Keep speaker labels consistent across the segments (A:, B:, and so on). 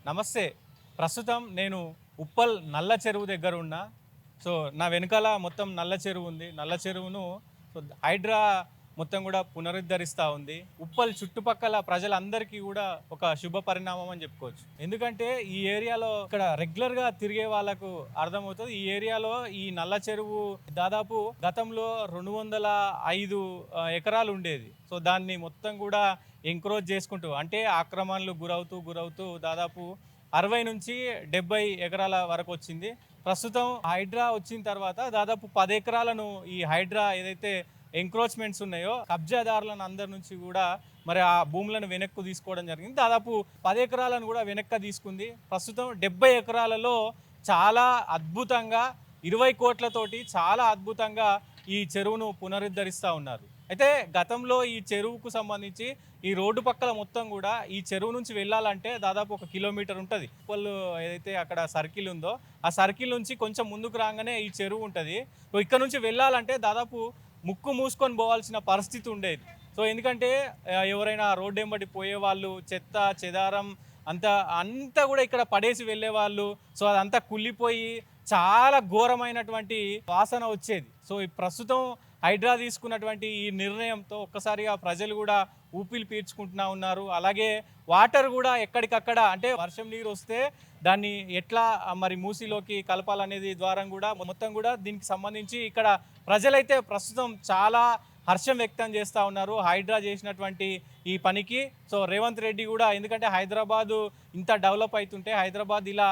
A: నమస్తే. ప్రస్తుతం నేను ఉప్పల్ నల్ల చెరువు దగ్గర ఉన్నా. సో, నా వెనకాల మొత్తం నల్ల చెరువు ఉంది. నల్ల చెరువును హైడ్రా మొత్తం కూడా పునరుద్ధరిస్తూ ఉంది. ఉప్పల్ చుట్టుపక్కల ప్రజలందరికీ కూడా ఒక శుభ పరిణామం అని చెప్పుకోవచ్చు. ఎందుకంటే ఈ ఏరియాలో ఇక్కడ రెగ్యులర్‌గా తిరిగే వాళ్ళకు అర్థమవుతది. ఈ ఏరియాలో ఈ నల్ల చెరువు దాదాపు గతంలో 205 ఎకరాలు ఉండేది. సో, దాన్ని మొత్తం కూడా ఎంక్రోచ్ చేసుకుంటూ అంటే ఆక్రమణలు గురవుతూ దాదాపు 60-70 ఎకరాల వరకు వచ్చింది. ప్రస్తుతం హైడ్రా వచ్చిన తర్వాత దాదాపు 10 ఎకరాలను ఈ హైడ్రా ఏదైతే ఎంక్రోచ్మెంట్స్ ఉన్నాయో కబ్జాదారులను అందరి నుంచి కూడా మరి ఆ భూములను వెనక్కు తీసుకోవడం జరిగింది. దాదాపు 10 ఎకరాలను కూడా వెనక్కి తీసుకుంది. ప్రస్తుతం 70 ఎకరాలలో చాలా అద్భుతంగా 20 కోట్లతోటి చాలా అద్భుతంగా ఈ చెరువును పునరుద్ధరిస్తూ ఉన్నారు. అయితే గతంలో ఈ చెరువుకు సంబంధించి ఈ రోడ్డు పక్కల మొత్తం కూడా ఈ చెరువు నుంచి వెళ్ళాలంటే దాదాపు 1 కిలోమీటర్ ఉంటుంది. ఉప్పల్ ఏదైతే అక్కడ సర్కిల్ ఉందో ఆ సర్కిల్ నుంచి కొంచెం ముందుకు రాగానే ఈ చెరువు ఉంటుంది. సో ఇక్కడ నుంచి వెళ్ళాలంటే దాదాపు ముక్కు మూసుకొని పోవాల్సిన పరిస్థితి ఉండేది. సో ఎందుకంటే ఎవరైనా రోడ్డు వెంబడి పోయేవాళ్ళు చెత్త చెదారం అంతా కూడా ఇక్కడ పడేసి వెళ్ళేవాళ్ళు. సో అదంతా కుళ్ళిపోయి చాలా ఘోరమైనటువంటి వాసన వచ్చేది. సో ఈ ప్రస్తుతం హైడ్రా తీసుకున్నటువంటి ఈ నిర్ణయంతో ఒక్కసారిగా ప్రజలు కూడా ఊపిరి పీల్చుకుంటున్నా ఉన్నారు. అలాగే వాటర్ కూడా ఎక్కడికక్కడ అంటే వర్షం నీరు వస్తే దాన్ని ఎట్లా మరి మూసిలోకి కలపాలనేది ద్వారా కూడా మొత్తం కూడా దీనికి సంబంధించి ఇక్కడ ప్రజలైతే ప్రస్తుతం చాలా హర్షం వ్యక్తం చేస్తూ ఉన్నారు హైడ్రా చేసినటువంటి ఈ పనికి. సో రేవంత్ రెడ్డి కూడా ఎందుకంటే హైదరాబాదు ఇంత డెవలప్ అవుతుంటే హైదరాబాద్ ఇలా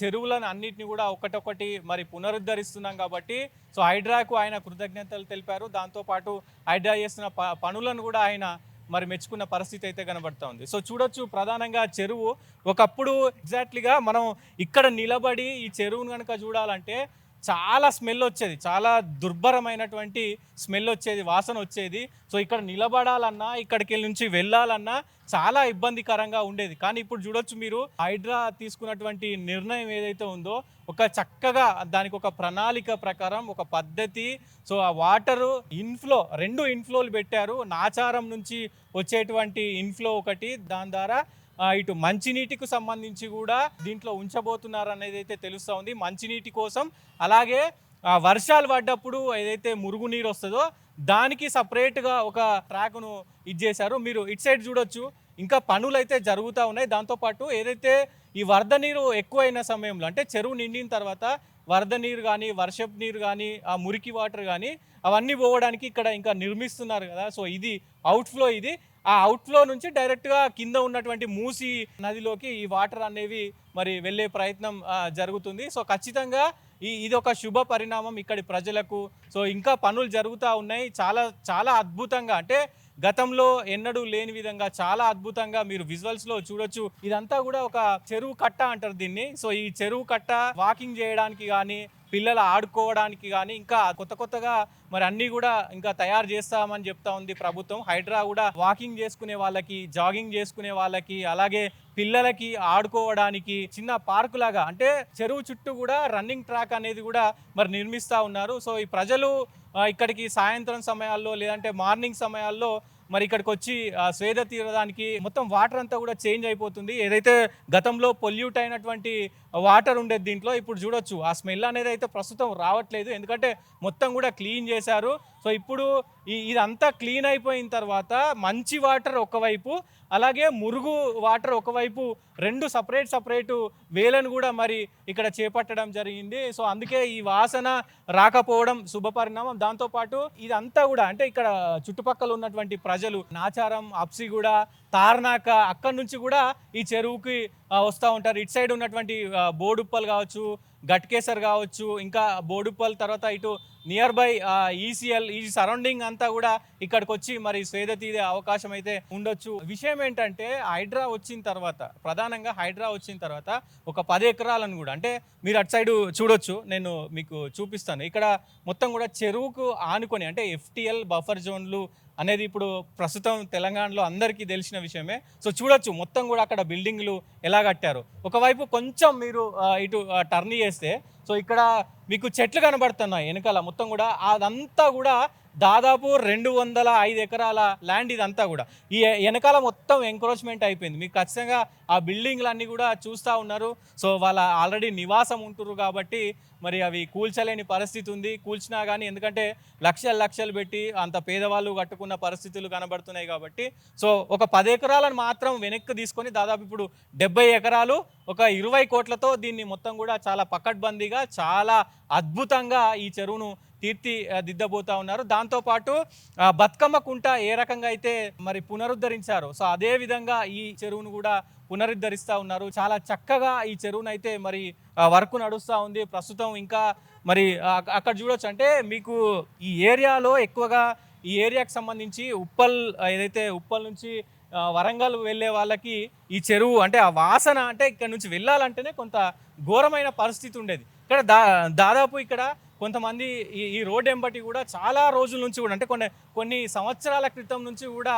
A: చెరువులను అన్నిటిని కూడా ఒకటొకటి మరి పునరుద్ధరిస్తున్నాం కాబట్టి సో హైడ్రాకు ఆయన కృతజ్ఞతలు తెలిపారు. దాంతోపాటు హైడ్రా చేస్తున్న పనులను కూడా ఆయన మరి మెచ్చుకున్న పరిస్థితి అయితే కనబడుతూ ఉంది. సో చూడొచ్చు ప్రధానంగా చెరువు ఒకప్పుడు ఎగ్జాక్ట్లీగా మనం ఇక్కడ నిలబడి ఈ చెరువును కనుక చూడాలంటే చాలా స్మెల్ వచ్చేది, చాలా దుర్భరమైనటువంటి స్మెల్ వచ్చేది, వాసన వచ్చేది. సో ఇక్కడ నిలబడాలన్నా ఇక్కడికి నుంచి వెళ్ళాలన్నా చాలా ఇబ్బందికరంగా ఉండేది. కానీ ఇప్పుడు చూడొచ్చు మీరు హైడ్రా తీసుకున్నటువంటి నిర్ణయం ఏదైతే ఉందో ఒక చక్కగా దానికి ఒక ప్రణాళిక ప్రకారం ఒక పద్ధతి. సో ఆ వాటరు ఇన్ఫ్లో 2 ఇన్ఫ్లోలు పెట్టారు. నాచారం నుంచి వచ్చేటువంటి ఇన్ఫ్లో ఒకటి, దాని ద్వారా ఇటు మంచినీటికి సంబంధించి కూడా దీంట్లో ఉంచబోతున్నారు అనేది అయితే తెలుస్తూ ఉంది. మంచినీటి కోసం అలాగే వర్షాలు పడ్డప్పుడు ఏదైతే మురుగునీరు వస్తుందో దానికి సపరేట్గా ఒక ట్రాక్ను ఇచ్చేశారు. మీరు ఇటు సైడ్ చూడొచ్చు ఇంకా పనులు అయితే జరుగుతూ ఉన్నాయి. దాంతోపాటు ఏదైతే ఈ వరద నీరు ఎక్కువైన సమయంలో అంటే చెరువు నిండిన తర్వాత వరద నీరు కానీ వర్షపు నీరు కానీ ఆ మురికి వాటర్ కానీ అవన్నీ పోవడానికి ఇక్కడ ఇంకా నిర్మిస్తున్నారు కదా. సో ఇది అవుట్ఫ్లో. ఇది ఆ అవుట్ఫ్లో నుంచి డైరెక్ట్గా కింద ఉన్నటువంటి మూసి నదిలోకి ఈ వాటర్ అనేవి మరి వెళ్ళే ప్రయత్నం జరుగుతుంది. సో ఖచ్చితంగా ఇది ఒక శుభ పరిణామం ఇక్కడి ప్రజలకు. సో ఇంకా పనులు జరుగుతూ ఉన్నాయి చాలా చాలా అద్భుతంగా, అంటే గతంలో ఎన్నడూ లేని విధంగా చాలా అద్భుతంగా మీరు విజువల్స్లో చూడొచ్చు. ఇదంతా కూడా ఒక చెరువు కట్ట అంటారు దీన్ని. సో ఈ చెరువు కట్ట వాకింగ్ చేయడానికి కానీ పిల్లలు ఆడుకోవడానికి కానీ ఇంకా కొత్తగా మరి అన్నీ కూడా ఇంకా తయారు చేస్తామని చెప్తా ఉంది ప్రభుత్వం. హైడ్రా కూడా వాకింగ్ చేసుకునే వాళ్ళకి, జాగింగ్ చేసుకునే వాళ్ళకి, అలాగే పిల్లలకి ఆడుకోవడానికి చిన్న పార్కు లాగా అంటే చెరువు చుట్టూ కూడా రన్నింగ్ ట్రాక్ అనేది కూడా మరి నిర్మిస్తూ ఉన్నారు. సో ఈ ప్రజలు ఇక్కడికి సాయంత్రం సమయాల్లో లేదంటే మార్నింగ్ సమయాల్లో మరి ఇక్కడికి వచ్చి స్వేద తీరడానికి మొత్తం వాటర్ అంతా కూడా చేంజ్ అయిపోతుంది. ఏదైతే గతంలో పొల్యూట్ అయినటువంటి వాటర్ ఉండేది దీంట్లో ఇప్పుడు చూడొచ్చు ఆ స్మెల్ అనేది అయితే ప్రస్తుతం రావట్లేదు, ఎందుకంటే మొత్తం కూడా క్లీన్ చేశారు. సో ఇప్పుడు ఇదంతా క్లీన్ అయిపోయిన తర్వాత మంచి వాటర్ ఒకవైపు, అలాగే మురుగు వాటర్ ఒకవైపు 2 సపరేట్ వేలను కూడా మరి ఇక్కడ చేపట్టడం జరిగింది. సో అందుకే ఈ వాసన రాకపోవడం శుభపరిణామం. దాంతోపాటు ఇదంతా కూడా అంటే ఇక్కడ చుట్టుపక్కల ఉన్నటువంటి ప్రజలు నాచారం, అప్సిగూడ, తార్నాక అక్కడి నుంచి కూడా ఈ చెరువుకి వస్తూ ఉంటారు. ఇటు సైడ్ ఉన్నటువంటి బోడుప్పల్ కావచ్చు, గట్కేసర్ కావచ్చు, ఇంకా బోడుప్పల్ తర్వాత ఇటు నియర్ బై ఈసీఎల్ ఈ సరౌండింగ్ అంతా కూడా ఇక్కడికి వచ్చి మరి స్వేద తీరే అవకాశం అయితే ఉండొచ్చు. విషయం ఏంటంటే హైడ్రా వచ్చిన తర్వాత, ప్రధానంగా హైడ్రా వచ్చిన తర్వాత ఒక 10 ఎకరాలను కూడా అంటే మీరు అటు సైడ్ చూడొచ్చు, నేను మీకు చూపిస్తాను. ఇక్కడ మొత్తం కూడా చెరువుకు ఆనుకొని అంటే FTL బఫర్ జోన్లు అనేది ఇప్పుడు ప్రస్తుతం తెలంగాణలో అందరికీ తెలిసిన విషయమే. సో చూడొచ్చు మొత్తం కూడా అక్కడ బిల్డింగ్లు ఎలా కట్టారు. ఒకవైపు కొంచెం మీరు ఇటు టర్న్ చేస్తే సో ఇక్కడ మీకు చెట్లు కనబడుతున్నాయి వెనకాల మొత్తం కూడా. అదంతా కూడా దాదాపు 205 ఎకరాల ల్యాండ్ ఇదంతా కూడా. ఈ వెనకాల మొత్తం ఎంక్రోచ్‌మెంట్ అయిపోయింది. మీకు ఖచ్చితంగా ఆ బిల్డింగ్‌లన్నీ కూడా చూస్తా ఉన్నారు. సో, వాళ్ళ ఆల్రెడీ నివాసం ఉంటుర్రు కాబట్టి మరి అవి కూల్చలేని పరిస్థితి ఉంది. కూల్చినా గానీ ఎందుకంటే లక్షలు లక్షలు పెట్టి అంత పేదవాళ్ళు కట్టుకున్న పరిస్థితులు కనబడుతున్నాయి కాబట్టి సో, ఒక 10 ఎకరాలను మాత్రం వెనక్కి తీసుకొని దాదాపు ఇప్పుడు 70 ఎకరాలు ఒక 20 కోట్లతో దీన్ని మొత్తం కూడా చాలా పకడ్బందీగా చాలా అద్భుతంగా ఈ చెరువును దిద్దబోతా ఉన్నారు. దాంతోపాటు బతుకమ్మ కుంట ఏ రకంగా అయితే మరి పునరుద్ధరించారో సో అదే విధంగా ఈ చెరువును కూడా పునరుద్ధరిస్తూ ఉన్నారు. చాలా చక్కగా ఈ చెరువునైతే మరి వర్క్ నడుస్తూ ఉంది. ప్రస్తుతం ఇంకా మరి అక్కడ చూడొచ్చు. అంటే మీకు ఈ ఏరియాలో ఎక్కువగా ఈ ఏరియాకి సంబంధించి ఉప్పల్ ఏదైతే ఉప్పల్ నుంచి వరంగల్ వెళ్ళే వాళ్ళకి ఈ చెరువు అంటే ఆ వాసన అంటే ఇక్కడ నుంచి వెళ్ళాలంటేనే కొంత ఘోరమైన పరిస్థితి ఉండేది. ఇక్కడ దాదాపు ఇక్కడ కొంతమంది ఈ రోడ్ ఎంబటి కూడా చాలా రోజుల నుంచి కూడా అంటే కొన్ని సంవత్సరాల క్రితం నుంచి కూడా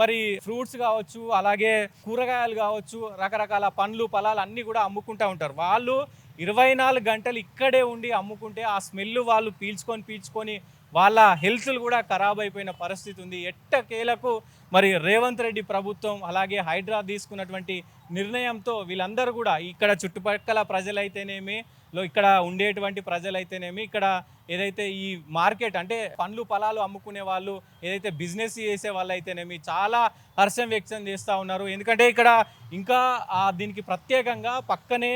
A: మరి ఫ్రూట్స్ కావచ్చు, అలాగే కూరగాయలు కావచ్చు, రకరకాల పండ్లు ఫలాలు అన్నీ కూడా అమ్ముకుంటూ ఉంటారు. వాళ్ళు 24 గంటలు ఇక్కడే ఉండి అమ్ముకుంటే ఆ స్మెల్ వాళ్ళు పీల్చుకొని వాళ్ళ హెల్త్లు కూడా ఖరాబ్ అయిపోయిన పరిస్థితి ఉంది. ఎట్టకేలకు మరి రేవంత్ రెడ్డి ప్రభుత్వం అలాగే హైడ్రా తీసుకున్నటువంటి నిర్ణయంతో వీళ్ళందరూ కూడా ఇక్కడ చుట్టుపక్కల ప్రజలైతేనేమి ఇక్కడ ఉండేటువంటి ప్రజలైతేనేమి ఇక్కడ ఏదైతే ఈ మార్కెట్ అంటే పండ్లు ఫలాలు అమ్ముకునే వాళ్ళు ఏదైతే బిజినెస్ చేసే వాళ్ళు అయితేనేమి చాలా హర్షం వ్యక్తం చేస్తూ ఉన్నారు. ఎందుకంటే ఇక్కడ ఇంకా దీనికి ప్రత్యేకంగా పక్కనే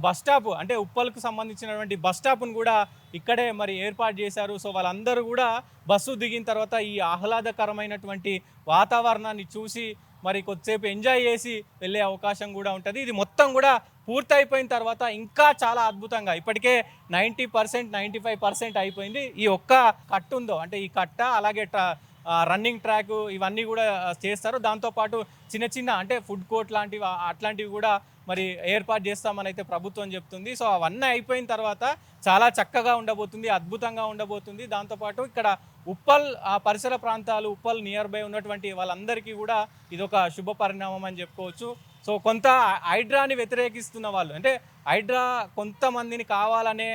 A: బస్ స్టాప్ అంటే ఉప్పల్కు సంబంధించినటువంటి బస్ స్టాప్ను కూడా ఇక్కడే మరి ఏర్పాటు చేశారు. సో వాళ్ళందరూ కూడా బస్సు దిగిన తర్వాత ఈ ఆహ్లాదకరమైనటువంటి వాతావరణాన్ని చూసి మరి కొద్దిసేపు ఎంజాయ్ చేసి వెళ్ళే అవకాశం కూడా ఉంటుంది. ఇది మొత్తం కూడా పూర్తయిపోయిన తర్వాత ఇంకా చాలా అద్భుతంగా ఇప్పటికే 90% 95% అయిపోయింది. ఈ ఒక్క కట్టు ఉందో అంటే ఈ కట్ట అలాగే రన్నింగ్ ట్రాక్ ఇవన్నీ కూడా చేస్తారు. దాంతోపాటు చిన్న అంటే ఫుడ్ కోర్ట్ లాంటివి అట్లాంటివి కూడా మరి ఏర్పాటు చేస్తామని అయితే ప్రభుత్వం చెప్తుంది. సో అవన్నీ అయిపోయిన తర్వాత చాలా చక్కగా ఉండబోతుంది, అద్భుతంగా ఉండబోతుంది. దాంతోపాటు ఇక్కడ ఉప్పల్ పరిసర ప్రాంతాలు ఉప్పల్ నియర్ బై ఉన్నటువంటి వాళ్ళందరికీ కూడా ఇదొక శుభ పరిణామం అని చెప్పుకోవచ్చు. సో కొంత హైడ్రాని వ్యతిరేకిస్తున్న వాళ్ళు అంటే హైడ్రా కొంతమందిని కావాలనే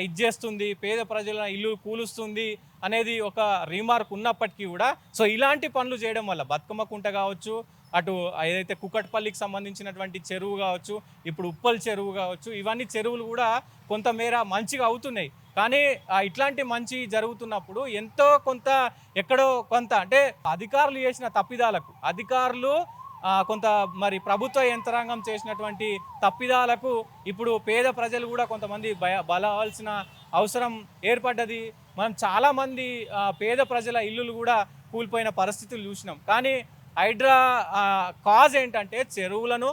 A: ఇది చేస్తుంది, పేద ప్రజల ఇల్లు కూలుస్తుంది అనేది ఒక రీమార్క్ ఉన్నప్పటికీ కూడా సో ఇలాంటి పనులు చేయడం వల్ల బతుకమ్మ కుంట కావచ్చు, అటు ఏదైతే కుకట్పల్లికి సంబంధించినటువంటి చెరువు కావచ్చు, ఇప్పుడు ఉప్పల్ చెరువు కావచ్చు, ఇవన్నీ చెరువులు కూడా కొంతమేర మంచిగా అవుతున్నాయి. కానీ ఇట్లాంటి మంచి జరుగుతున్నప్పుడు ఎంతో కొంత ఎక్కడో కొంత అంటే అధికారులు చేసిన తప్పిదాలకు అధికారులు కొంత మరి ప్రభుత్వ యంత్రాంగం చేసినటువంటి తప్పిదాలకు ఇప్పుడు పేద ప్రజలు కూడా కొంతమంది బలవాల్సిన అవసరం ఏర్పడ్డది. మనం చాలామంది పేద ప్రజల ఇల్లులు కూడా కూలిపోయిన పరిస్థితులు చూసినాం. కానీ హైడ్రా కాజ్ ఏంటంటే చెరువులను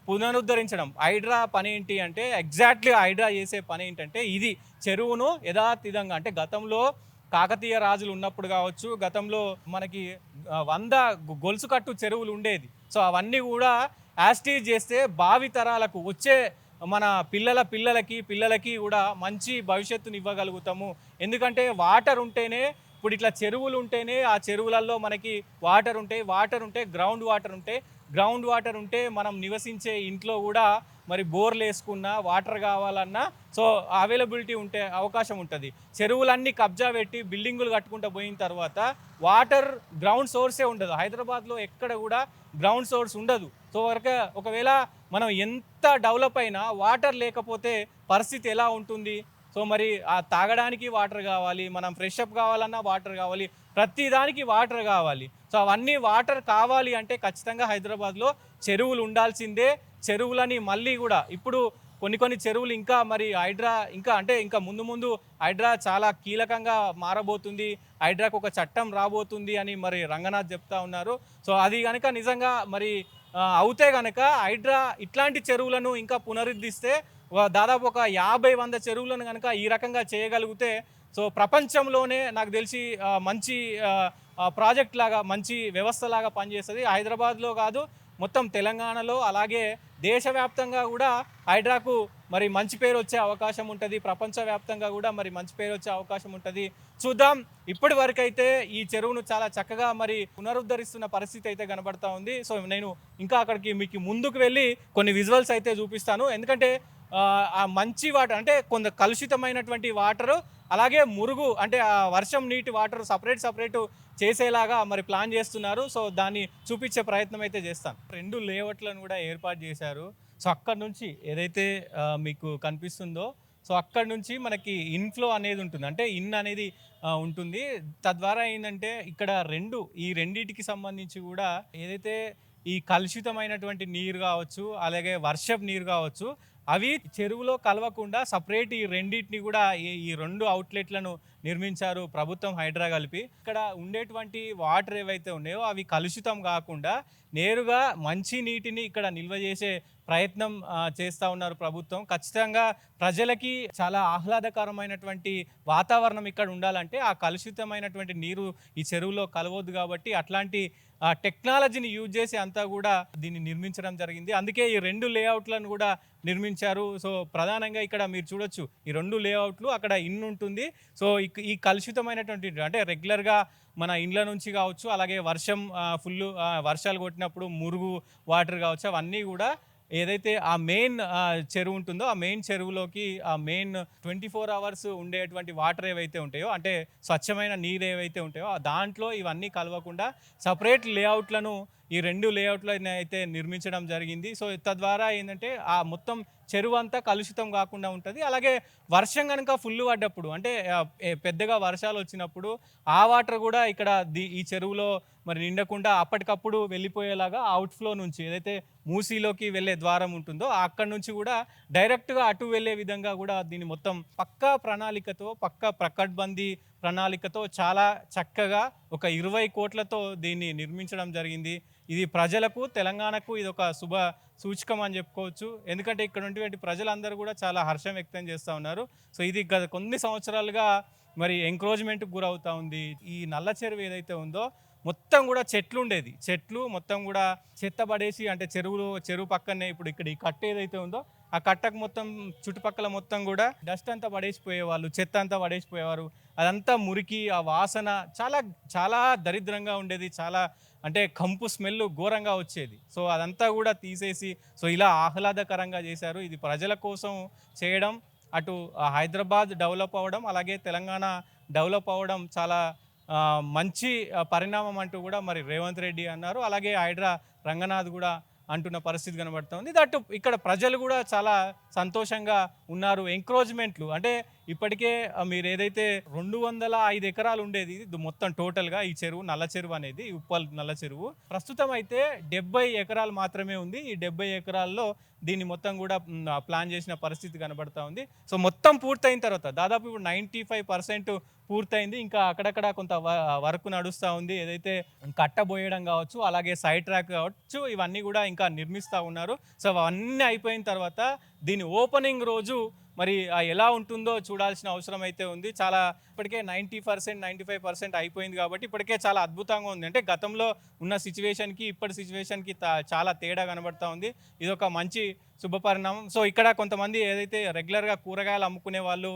A: పునరుద్ధరించడం. హైడ్రా పని ఏంటి అంటే ఎగ్జాక్ట్లీ హైడ్రా చేసే పని ఏంటంటే ఇది చెరువును యథాతథంగా అంటే గతంలో కాకతీయ రాజులు ఉన్నప్పుడు కావచ్చు, గతంలో మనకి 100 గొలుసు కట్టు చెరువులు ఉండేది. సో అవన్నీ కూడా యాస్టీజ్ చేస్తే భావి తరాలకు వచ్చే మన పిల్లలకి కూడా మంచి భవిష్యత్తుని ఇవ్వగలుగుతాము. ఎందుకంటే వాటర్ ఉంటేనే ఇప్పుడు ఇట్లా చెరువులు ఉంటేనే ఆ చెరువులలో మనకి వాటర్ ఉంటే గ్రౌండ్ వాటర్ ఉంటే మనం నివసించే ఇంట్లో కూడా మరి బోర్లు వేసుకున్నా వాటర్ కావాలన్నా సో అవైలబిలిటీ ఉంటే అవకాశం ఉంటుంది. చెరువులన్నీ కబ్జా పెట్టి బిల్డింగులు కట్టుకుంటూ పోయిన తర్వాత వాటర్ గ్రౌండ్ సోర్సే ఉండదు. హైదరాబాద్లో ఎక్కడ కూడా గ్రౌండ్ సోర్స్ ఉండదు. సో ఒకవేళ మనం ఎంత డెవలప్ అయినా వాటర్ లేకపోతే పరిస్థితి ఎలా ఉంటుంది? సో మరి తాగడానికి వాటర్ కావాలి, మనం ఫ్రెష్ అప్ కావాలన్నా వాటర్ కావాలి, ప్రతి దానికి వాటర్ కావాలి. సో అవన్నీ వాటర్ కావాలి అంటే ఖచ్చితంగా హైదరాబాద్లో చెరువులు ఉండాల్సిందే. చెరువులని మళ్ళీ కూడా ఇప్పుడు కొన్ని చెరువులు ఇంకా మరి హైడ్రా ఇంకా ముందు హైడ్రా చాలా కీలకంగా మారబోతుంది, హైడ్రాకు ఒక చట్టం రాబోతుంది అని మరి రంగనాథ్ చెప్తా ఉన్నారు. సో అది కనుక నిజంగా మరి అవుతే కనుక హైడ్రా ఇట్లాంటి చెరువులను ఇంకా పునరుద్ధరిస్తే దాదాపు ఒక 50-100 చెరువులను కనుక ఈ రకంగా చేయగలిగితే సో ప్రపంచంలోనే నాకు తెలిసి మంచి ప్రాజెక్ట్ లాగా మంచి వ్యవస్థలాగా పనిచేస్తుంది. హైదరాబాద్లో కాదు మొత్తం తెలంగాణలో అలాగే దేశవ్యాప్తంగా కూడా హైడ్రాకు మరి మంచి పేరు వచ్చే అవకాశం ఉంటుంది. ప్రపంచవ్యాప్తంగా కూడా మరి మంచి పేరు వచ్చే అవకాశం ఉంటుంది. చూద్దాం. ఇప్పటి వరకు అయితే ఈ చెరువును చాలా చక్కగా మరి పునరుద్ధరిస్తున్న పరిస్థితి అయితే కనబడతా ఉంది. సో నేను ఇంకా అక్కడికి మీకు ముందుకు వెళ్ళి కొన్ని విజువల్స్ అయితే చూపిస్తాను. ఎందుకంటే ఆ మంచి వాటర్ అంటే కొంత కలుషితమైనటువంటి వాటరు, అలాగే మురుగు అంటే ఆ వర్షం నీటి వాటర్ సపరేట్ చేసేలాగా మరి ప్లాన్ చేస్తున్నారు. సో, దాన్ని చూపించే ప్రయత్నం అయితే చేస్తాను. 2 లేఅవుట్‌లను కూడా ఏర్పాటు చేశారు. సో, అక్కడి నుంచి ఏదైతే మీకు కనిపిస్తుందో, సో, అక్కడి నుంచి మనకి ఇన్‌ఫ్లో అనేది ఉంటుంది. అంటే అనేది ఉంటుంది. తద్వారా ఏందంటే ఇక్కడ ఈ రెండిటికి సంబంధించి గూడా ఏదైతే ఈ కలుషితమైనటువంటి నీరు గావచ్చు, అలాగే వర్షపు నీరు గావచ్చు, అవి చెరువులో కలవకుండా సెపరేట్ ఈ రెండిటిని గూడా ఈ 2 అవుట్‌లెట్‌లను నిర్మించారు ప్రభుత్వం, హైడ్రా కలిపి. ఇక్కడ ఉండేటువంటి వాటర్ ఏవైతే ఉన్నాయో అవి కలుషితం గాకుండా నేరుగా మంచి నీటిని ఇక్కడ నిల్వ చేసే ప్రయత్నం చేస్తా ఉన్నారు ప్రభుత్వం. ఖచ్చితంగా ప్రజలకి చాలా ఆహ్లాదకరమైనటువంటి వాతావరణం ఇక్కడ ఉండాలంటే ఆ కలుషితమైనటువంటి నీరు ఈ చెరువులో కలవొద్దు కాబట్టి అట్లాంటి టెక్నాలజీని యూజ్ చేసి అంతా కూడా దీన్ని నిర్మించడం జరిగింది. అందుకే ఈ 2 లేఅవుట్‌లను కూడా నిర్మించారు. సో, ప్రధానంగా ఇక్కడ మీరు చూడొచ్చు ఈ 2 లేఅవుట్లు అక్కడ ఉంటుంది. సో, ఈ కలుషితమైనటువంటి అంటే రెగ్యులర్‌గా మన ఇండ్ల నుంచి కావచ్చు, అలాగే వర్షం వర్షాలు కొట్టినప్పుడు మురుగు వాటర్ కావచ్చు, అవన్నీ కూడా ఏదైతే ఆ మెయిన్ చెరువు ఉంటుందో ఆ మెయిన్ చెరువులోకి ఆ మెయిన్ 24 అవర్స్ ఉండేటువంటి వాటర్ ఏవైతే ఉంటాయో అంటే స్వచ్ఛమైన నీరు ఏవైతే ఉంటాయో దాంట్లో ఇవన్నీ కలవకుండా సపరేట్ లేఅవుట్లను ఈ 2 లేఅవుట్లను అయితే నిర్మించడం జరిగింది. సో, తద్వారా ఏంటంటే ఆ మొత్తం చెరువు అంతా కలుషితం కాకుండా ఉంటుంది. అలాగే వర్షం కనుక ఫుల్ పడ్డప్పుడు అంటే పెద్దగా వర్షాలు వచ్చినప్పుడు ఆ వాటర్ కూడా ఇక్కడ ఈ చెరువులో మరి నిండకుండా అప్పటికప్పుడు వెళ్ళిపోయేలాగా అవుట్‌ఫ్లో నుంచి ఏదైతే మూసీలోకి వెళ్ళే ద్వారం ఉంటుందో అక్కడి నుంచి కూడా డైరెక్ట్‌గా అటు వెళ్ళే విధంగా కూడా దీన్ని మొత్తం పక్కా ప్రణాళికతో, పక్కా పకడ్బందీ ప్రణాళికతో చాలా చక్కగా ఒక 20 కోట్లతో దీన్ని నిర్మించడం జరిగింది. ఇది ప్రజలకు, తెలంగాణకు ఇదొక శుభ సూచకం అని చెప్పుకోవచ్చు. ఎందుకంటే ఇక్కడ ఉన్నటువంటి ప్రజలందరూ కూడా చాలా హర్షం వ్యక్తం చేస్తూ ఉన్నారు. సో, ఇది గత కొన్ని సంవత్సరాలుగా మరి ఎంక్రోచ్‌మెంట్‌కి గురవుతా ఉంది. ఈ నల్ల చెరువు ఏదైతే ఉందో మొత్తం కూడా చెట్లు మొత్తం కూడా చెత్త పడేసి అంటే చెరువు పక్కనే ఇప్పుడు ఇక్కడ ఈ కట్ట ఏదైతే ఉందో ఆ కట్టకు మొత్తం చుట్టుపక్కల మొత్తం కూడా డస్ట్ అంతా పడేసిపోయేవాళ్ళు, చెత్త అంతా పడేసిపోయేవారు. అదంతా మురికి, ఆ వాసన చాలా చాలా దరిద్రంగా ఉండేది. చాలా అంటే కంపు స్మెల్ ఘోరంగా వచ్చేది. సో, అదంతా కూడా తీసేసి సో, ఇలా ఆహ్లాదకరంగా చేశారు. ఇది ప్రజల కోసం చేయడం, అటు హైదరాబాద్ డెవలప్ అవ్వడం, అలాగే తెలంగాణ డెవలప్ అవ్వడం చాలా మంచి పరిణామం అంటూ కూడా మరి రేవంత్ రెడ్డి అన్నారు. అలాగే హైడ్రా రంగనాథ్ కూడా అంటున్న పరిస్థితి కనబడుతుంది. దట్టు ఇక్కడ ప్రజలు కూడా చాలా సంతోషంగా ఉన్నారు. ఎంక్రోచ్‌మెంట్లు అంటే ఇప్పటికే మీరు ఏదైతే 205 ఎకరాలు ఉండేది ఇది మొత్తం టోటల్‌గా ఈ చెరువు నల్ల చెరువు అనేది ఉప్పల్ నల్ల చెరువు. ప్రస్తుతం అయితే 70 ఎకరాలు మాత్రమే ఉంది. ఈ 70 ఎకరాల్లో దీన్ని మొత్తం కూడా ప్లాన్ చేసిన పరిస్థితి కనబడతా ఉంది. సో, మొత్తం పూర్తయిన తర్వాత దాదాపు ఇప్పుడు 95% పూర్తయింది. ఇంకా అక్కడక్కడ కొంత వర్క్ నడుస్తూ ఉంది. ఏదైతే కట్టబోయడం కావచ్చు, అలాగే సైడ్ ట్రాక్ కావచ్చు, ఇవన్నీ కూడా ఇంకా నిర్మిస్తూ ఉన్నారు. సో, అవన్నీ అయిపోయిన తర్వాత దీని ఓపెనింగ్ రోజు మరి ఎలా ఉంటుందో చూడాల్సిన అవసరం అయితే ఉంది. చాలా ఇప్పటికే 90%, 95% అయిపోయింది కాబట్టి ఇప్పటికే చాలా అద్భుతంగా ఉంది. అంటే గతంలో ఉన్న సిచ్యువేషన్‌కి ఇప్పటి సిచ్యువేషన్‌కి చాలా తేడా కనబడతా ఉంది. ఇదొక మంచి శుభపరిణామం. సో, ఇక్కడ కొంతమంది ఏదైతే రెగ్యులర్‌గా కూరగాయలు అమ్ముకునే వాళ్ళు,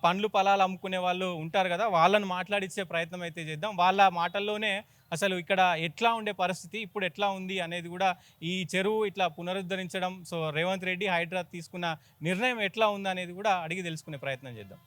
A: పండ్లు ఫలాలు అమ్ముకునే వాళ్ళు ఉంటారు కదా! వాళ్ళని మాట్లాడిచ్చే ప్రయత్నం అయితే చేద్దాం. వాళ్ళ మాటల్లోనే అసలు ఇక్కడ ఎట్లా ఉండే పరిస్థితి, ఇప్పుడు ఎట్లా ఉంది అనేది కూడా ఈ చెరువు ఇట్లా పునరుద్ధరించడం, సో, రేవంత్ రెడ్డి, హైడ్రా తీసుకున్న నిర్ణయం ఎట్లా ఉందనేది కూడా అడిగి తెలుసుకునే ప్రయత్నం చేద్దాం.